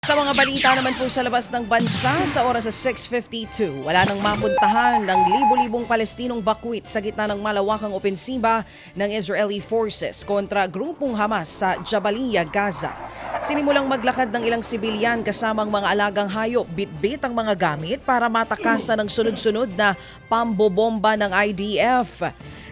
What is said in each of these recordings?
Sa mga balita naman po sa labas ng bansa sa oras sa 6:52, wala nang mapuntahan ng libo-libong Palestinong bakwit sa gitna ng malawakang opensiba ng Israeli forces kontra grupong Hamas sa Jabalia, Gaza. Sinimulang maglakad ng ilang sibilyan kasamang mga alagang hayop, bitbit ang mga gamit para matakasan ng sunod-sunod na pambobomba ng IDF.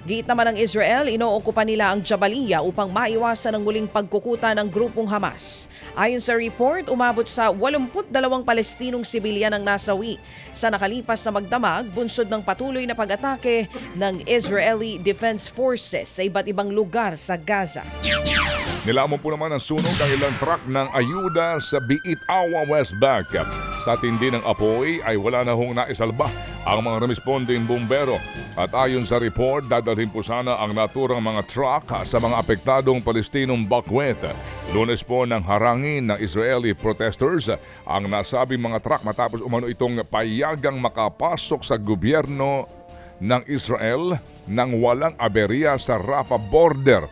Giit naman ng Israel, inookupa nila ang Jabalia upang maiwasan ang muling pagkukuta ng grupong Hamas. Ayon sa report, umabot sa 82 Palestinong sibilyan ang nasawi sa nakalipas na magdamag bunsod ng patuloy na pag-atake ng Israeli Defense Forces sa iba't ibang lugar sa Gaza. Nilamon po naman ang sunog ang ilang truck ng ayuda sa Biit Awa West Bank. Sa tindi ng apoy ay wala na hong naisalba ang mga responding bumbero. At ayon sa report, dadalhin po sana ang naturang mga truck sa mga apektadong Palestinong bakwet. Lunes po nang harangin ng Israeli protesters ang nasabing mga truck matapos umano itong payagang makapasok sa gobyerno ng Israel nang walang aberya sa Rafah border.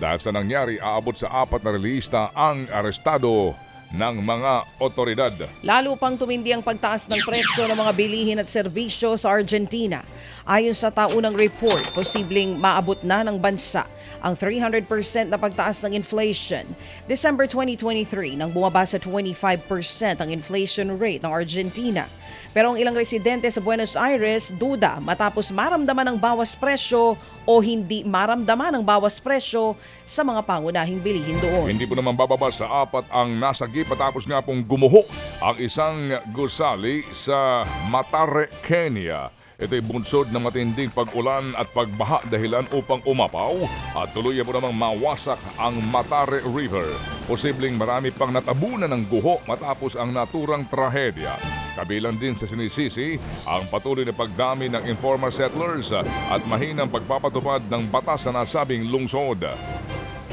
Dahil sa nangyari, aabot sa 4 na relista ang arestado ng mga otoridad. Lalo pang tumindi ang pagtaas ng presyo ng mga bilihin at serbisyo sa Argentina. Ayon sa taunang report, posibleng maabot na ng bansa ang 300% na pagtaas ng inflation. December 2023 nang bumaba sa 25% ang inflation rate ng Argentina. Pero ang ilang residente sa Buenos Aires duda matapos maramdaman ang bawas presyo o hindi maramdaman ang bawas presyo sa mga pangunahing bilihin doon. Hindi po naman bababa sa 4 ang nasagi patapos nga pong gumuho ang isang gusali sa Matare, Kenya. Ito'y bunsod ng matinding pag-ulan at pagbaha dahilan upang umapaw at tuluyan po namang mawasak ang Matare River. Posibleng marami pang natabunan ng guho matapos ang naturang trahedya. Kabilang din sa sinisisi ang patuloy na pagdami ng informal settlers at mahinang pagpapatupad ng batas na nasabing lungsod.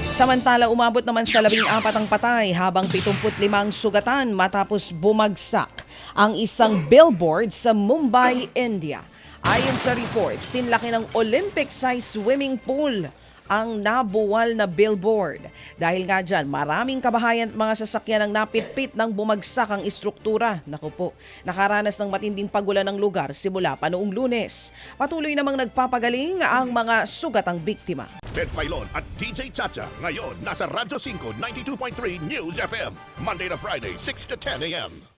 Samantala, umabot naman sa 14 ang patay habang 75 ang sugatan matapos bumagsak ang isang billboard sa Mumbai, India. Ayon sa report, sinlaki ng Olympic-sized swimming pool ang nabuwal na billboard. Dahil nga dyan, maraming kabahayan at mga sasakyan ang napitpit ng bumagsak ang istruktura. Naku po, nakaranas ng matinding pagulan ng lugar simula pa noong Lunes. Patuloy namang nagpapagaling ang mga sugatang biktima. Ted Filon at DJ Chacha ngayon nasa Radyo 5 92.3 News FM Monday to Friday 6 to 10 a.m.